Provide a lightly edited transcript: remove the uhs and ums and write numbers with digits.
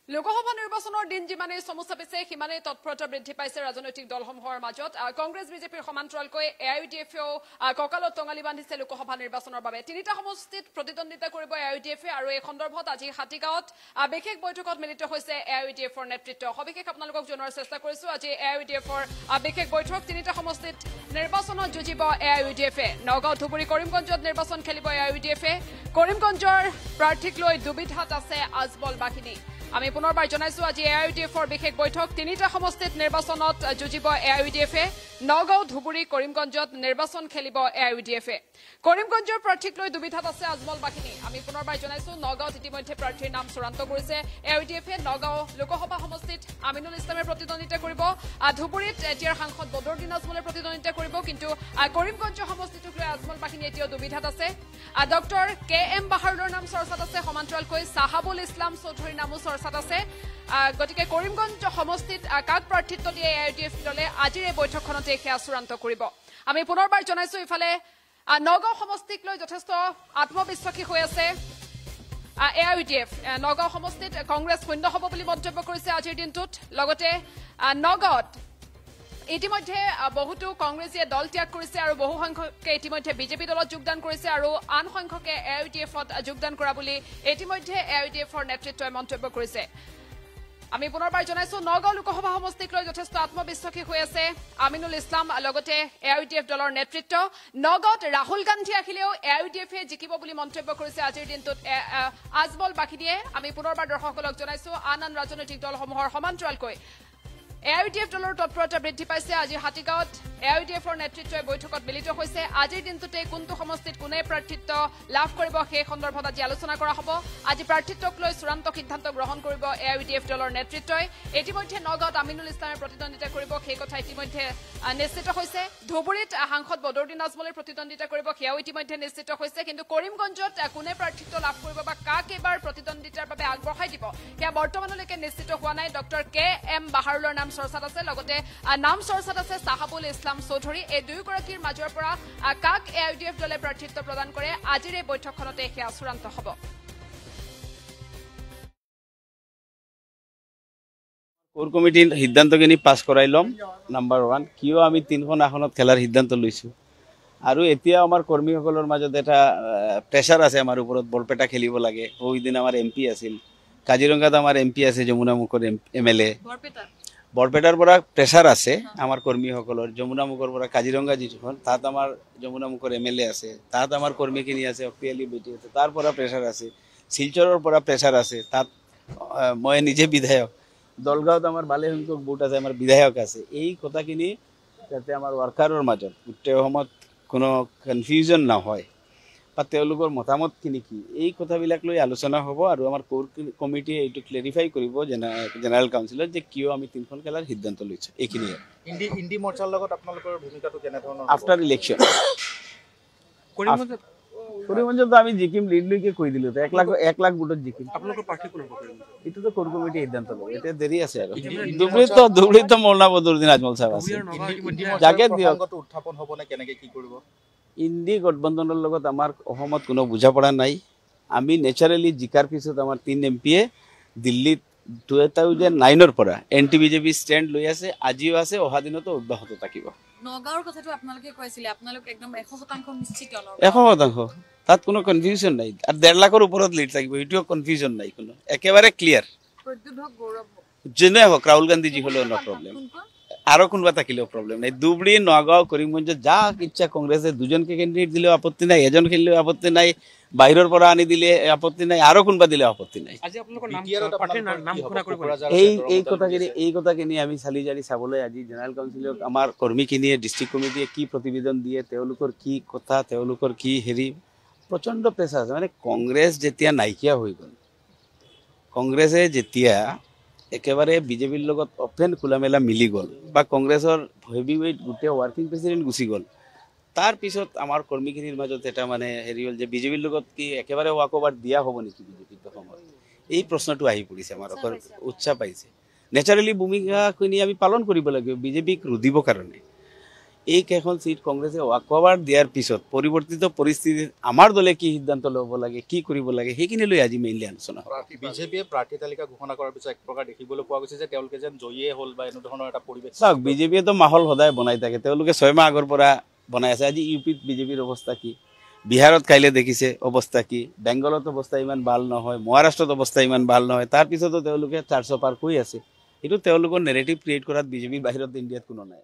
লোকসভা নিৰ্বাচনৰ দিন যিমানে সমস্যা পিছে সিমানে তৎপৰতা বৃদ্ধি পাইছে ৰাজনৈতিক দলসমূহৰ মাজত কংগ্ৰেছ বিজেপিৰ সমান্তৰালকৈ এআইইউডিএফেও কঁকালত টঙালি বান্ধিছে লোকসভা নিৰ্বাচনৰ বাবে তিনিটা সমষ্টিত প্ৰতিদ্বন্দ্বিতা কৰিব এআইইউডিএফে আৰু এই সন্দৰ্ভত আজি হাতীগাঁৱত বিশেষ বৈঠকত মিলিত হৈছে এআইইউডিএফৰ নেতৃত্ব সবিশেষ আপোনালোকক জনোৱাৰ চেষ্টা কৰিছো আজি এআইইউডিএফৰ বিশেষ বৈঠক তিনিটা সমষ্টিত নিৰ্বাচনত যুঁজিব এআইইউডিএফে নগাঁও ধুবুৰী কৰিমগঞ্জত নিৰ্বাচন খেলিব এআইইউডিএফে কৰিমগঞ্জৰ প্ৰাৰ্থীক লৈ দুবিধাত আছে আজমল বাহিনী আমি পুনৰবাৰ জনাইছো আজি এআইইউডিএফৰ বিশেষ বৈঠক তিনিটা সমষ্টিত নিৰ্বাচনত যুঁজিব এআইইউডিএফে নগাঁও ধুবুৰী কৰিমগঞ্জত নিৰ্বাচন খেলিব এআইইউডিএফে কৰিমগঞ্জৰ প্ৰাৰ্থীক লৈ দুবিধাত আছে আজমল বাহিনী আমি পুনৰবাৰ জনাইছো নগাঁৱত ইতিমধ্যে প্ৰাৰ্থীৰ নাম চূড়ান্ত কৰিছে এআইইউডিএফে নগাঁও লোকসভা সমষ্টিত আমিনুল ইছলামে প্ৰতিদ্বন্দ্বিতা কৰিব ধুবুৰীত এতিয়াৰ সাংসদ বদৰুদ্দিন আজমলে প্ৰতিদ্বন্দ্বিতা কৰিব কিন্তু কৰিমগঞ্জ সমষ্টিটোক লৈ আজমল বাহিনী এতিয়াও দুবিধাত আছে ডক্টৰ কে এম বাহাৰুলৰ নাম চৰ্চাত আছে সমান্তৰালকৈ সাহাবুল ইছলাম চৌধুৰীৰ নামো চৰ্চাত আছে গতিকে কৰিমগঞ্জ সমষ্টিত কাক প্ৰাৰ্থিত্ব দিয়ে এআইইউডিএফ দলে আজিৰ এই বৈঠকখনতে সেয়া চূড়ান্ত কৰিব আমি পুনৰবাৰ জনাইছো ইফালে নগাঁও সমষ্টিক লৈ যথেষ্ট আত্মবিশ্বাসী হৈ আছে এআইইউডিএফ নগাঁও সমষ্টিত কংগ্ৰেছ শূন্য হ'ব বুলি মন্তব্য কৰিছে আজিৰ দিনটোত লগতে নগাঁৱত ইতিমধ্যে বহুতো কংগ্ৰেছীয়ে দল ত্যাগ কৰিছে আৰু বহু সংখ্যকে ইতিমধ্যে বিজেপি দলত যোগদান কৰিছে আৰু আন সংখ্যকে এআইইউডিএফত যোগদান কৰা বুলি ইতিমধ্যে এআইইউডিএফৰ নেতৃত্বই মন্তব্য কৰিছে আমি পুনৰবাৰ জনাইছো নগাঁও লোকসভা সমষ্টিক লৈ যথেষ্ট আত্মবিশ্বাসী হৈ আছে আমিনুল ইছলাম লগতে এআইইউডিএফ দলৰ নেতৃত্ব নগাঁৱত ৰাহুল গান্ধী আহিলেও এআইইউডিএফে জিকিব বুলি মন্তব্য কৰিছে আজিৰ দিনটোত আজমল বাহিনীয়ে আমি পুনৰবাৰ দৰ্শকসকলক জনাইছো আন ৰাজনৈতিক দলসমূহৰ সমান্তৰালকৈ এআইইউডিএফ দলৰ তৎপৰতা বৃদ্ধি পাইছে আজি হাতীগাঁৱত এআইইউডিএফৰ নেতৃত্বই বৈঠকত মিলিত হৈছে আজিৰ দিনটোতে কোনটো সমষ্টিত কোনে প্ৰাৰ্থিত্ব লাভ কৰিব সেই সন্দৰ্ভত আজি আলোচনা কৰা হ'ব আজি প্ৰাৰ্থিত্বক লৈ চূড়ান্ত সিদ্ধান্ত গ্ৰহণ কৰিব এআইইউডিএফ দলৰ নেতৃত্বই ইতিমধ্যে নগাঁৱত আমিনুল ইছলামে প্ৰতিদ্বন্দ্বিতা কৰিব সেই কথা ইতিমধ্যে নিশ্চিত হৈছে ধুবুৰীত সাংসদ বদৰুদ্দিন আজমলে প্ৰতিদ্বন্দ্বিতা কৰিব সেয়াও ইতিমধ্যে নিশ্চিত হৈছে কিন্তু কৰিমগঞ্জত কোনে প্ৰাৰ্থিত্ব লাভ কৰিব বা কাক এবাৰ প্ৰতিদ্বন্দ্বিতাৰ বাবে আগবঢ়াই দিব সেয়া বৰ্তমানলৈকে নিশ্চিত হোৱা নাই ডক্টৰ কে এম বাহাৰুলৰ নাম চৰ্চাত আছে লগতে নাম চৰ্চাত আছে সাহাবুল ইছলাম চৌধুৰী এই দুয়োগৰাকীৰ মাজৰ পৰা কাক এআইইউডিএফ দলে প্ৰাৰ্থিত্ব প্ৰদান কৰে আজিৰ এই বৈঠকখনতে সেয়া চূড়ান্ত হ'ব কোৰ কমিটিৰ সিদ্ধান্তখিনি পাছ কৰাই ল'ম নাম্বাৰ 1 কিয় আমি তিনিখন আসনত খেলাৰ সিদ্ধান্ত লৈছো আৰু এতিয়া আমাৰ কৰ্মীসকলৰ মাজত এটা প্ৰেছাৰ আছে আমাৰ ওপৰত বৰপেটা খেলিব লাগে ওইদিন আমাৰ এমপি আছিল কাজিৰঙাত আমাৰ এমপি আছে যমুনা মুখৰ এমএলএ বৰপেটাৰ পৰা প্ৰেছাৰ আছে আমাৰ কৰ্মীসকলৰ যমুনা মুখৰ পৰা কাজিৰঙা যিখন তাত আমাৰ যমুনা মুখৰ এমএলএ আছে তাত আমাৰ কৰ্মীখিনি আছে অপিয়ালি বেটি আছে তাৰ পৰা প্ৰেছাৰ আছে শিলচৰৰ পৰা প্ৰেছাৰ আছে তাত মই নিজে বিধায়ক দলগাঁৱত আমাৰ ভালে সংখ্যক ভোট আছে আমাৰ বিধায়ক আছে এই কথাখিনি যাতে আমাৰ ৱাৰ্কাৰৰ মাজত গোটেই সময়ত কোনো কনফিউজন নহয় বা তেওঁলোকৰ মতামতখিনি কি এই কথাবিলাক লৈ আলোচনা হ'ব আৰু আমাৰ কোৰ কমিটিয়ে এইটো ক্লেৰিফাই কৰিব জেনেৰেল কাউন্সিলত যে কিয় আমি তিনিখন খেলাৰ সিদ্ধান্ত লৈছো এইখিনিয়ে ইন্দি মৰ্চাৰ লগত আপোনালোকৰ ভূমিকাটো কেনে ধৰণৰ আফটাৰ ইলেকশ্যন কৰিমগঞ্জত আমি জিকিম লিড লৈকে কৈ দিলো 1 লাখ ভোটত জিকিম আপোনালোকৰ পাৰ্টি কোন হ'ব এইটোতো কোৰ কমিটি সিদ্ধান্ত ল'ব এতিয়া দেৰি আছে আৰু ধুবুৰীত মৌলানা বদৰুদ্দিন আজমল সাহেব আছে জাগে দিয়ক উত্থাপন হ'ব নে কেনেকৈ কি কৰিব ইন্দি গঠবন্ধনৰ লগত আমাৰ অসমত কোনো বুজাপৰা নাই আমি নেচাৰেলি জিকাৰ পিছত আমাৰ 3 এমপিয়ে দিল্লীত 2009ৰ পৰা এনটি বিজেপি ষ্টেণ্ড লৈ আছে আজিও আছে অহা দিনতো অব্যাহত থাকিব নগাঁৱৰ কথাটো আপোনালোকে কৈছিলে আপোনালোক একদম 100% নিশ্চিত 100% তাত কোনো কনফিউজন নাই আৰু 1.5 লাখৰ ওপৰত লিড থাকিব এইটো কনফিউজন নাই কোনো একেবাৰে ক্লিয়াৰ প্ৰদ্যুৎ গৌৰৱ যেনে হওক ৰাহুল গান্ধী জি হলেও নো প্ৰব্লেম আৰু কোনবা থাকিলেও প্ৰব্লেম নাই ধুবুৰী নগাঁও কৰিমগঞ্জ যা ইচ্ছা কংগ্ৰেছে দুজনকে কেণ্ডিডেট দিলেও আপত্তি নাই এজন খেলিলেও আপত্তি নাই বাহিৰৰ পৰা আনি দিলে আপত্তি নাই আৰু কোনবা দিলে আপত্তি নাই আজি আপোনালোকৰ নাম ঘোষণা কৰিব এই কথাখিনি আমি চালি জাৰি চাবলৈ আজি জেনেৰেল কাউন্সিলক আমাৰ কৰ্মীখিনিয়ে ডিষ্ট্ৰিক্ট কমিটিয়ে কি প্ৰতিবেদন দিয়ে তেওঁলোকৰ কি কথা তেওঁলোকৰ কি হেৰি প্ৰচণ্ড প্ৰেছাৰ আছে মানে কংগ্ৰেছ যেতিয়া নাইকিয়া হৈ গ'ল কংগ্ৰেছে যেতিয়া একেবাৰে বিজেপিৰ লগত অপেন খোলামেলা মিলি গ'ল বা কংগ্ৰেছৰ হেভি ৱেইট গোটেই ৱাৰ্কিং প্ৰেচিডেণ্ট গুচি গ'ল তাৰ পিছত আমাৰ কৰ্মীখিনিৰ মাজত এটা মানে হেৰি হ'ল যে বিজেপিৰ লগত কি একেবাৰে ৱাকঅভাৰ দিয়া হ'ব নেকি বিজেপিৰ সময়ত এই প্ৰশ্নটো আহি পৰিছে আমাৰ উৎসাহ পাইছে নেচাৰেলি ভূমিকাখিনি আমি পালন কৰিব লাগিব বিজেপিক ৰুধিবৰ কাৰণে এইকেইখন চিট কংগ্ৰেছে ৱাকঅভাৰ দিয়াৰ পিছত পৰিৱৰ্তিত পৰিস্থিতিত আমাৰ দলে কি সিদ্ধান্ত ল'ব লাগে কি কৰিব লাগে সেইখিনি লৈ আজি মেইনলি আলোচনা বিজেপিয়ে প্ৰাৰ্থী তালিকা ঘোষণা কৰাৰ পিছত এক প্ৰকাৰ দেখিবলৈ পোৱা গৈছে যে তেওঁলোকে যেন জয়ীয়ে হ'ল বা এনে ধৰণৰ এটা পৰিৱেশ চাওক বিজেপিয়েতো মাহল সদায় বনাই থাকে তেওঁলোকে 6 মাহ আগৰ পৰা বনাই আছে আজি ইউপিত বিজেপিৰ অৱস্থা কি বিহাৰত কাইলে দেখিছে অৱস্থা কি বেংগলত অৱস্থা ইমান ভাল নহয় মহাৰাষ্ট্ৰত অৱস্থা ইমান ভাল নহয় তাৰ পিছতো তেওঁলোকে 400 পাৰ কৰি আছে এইটো তেওঁলোকৰ নেৰেটিভ ক্ৰিয়েট কৰাত বিজেপিৰ বাহিৰত ইণ্ডিয়াত কোনো নাই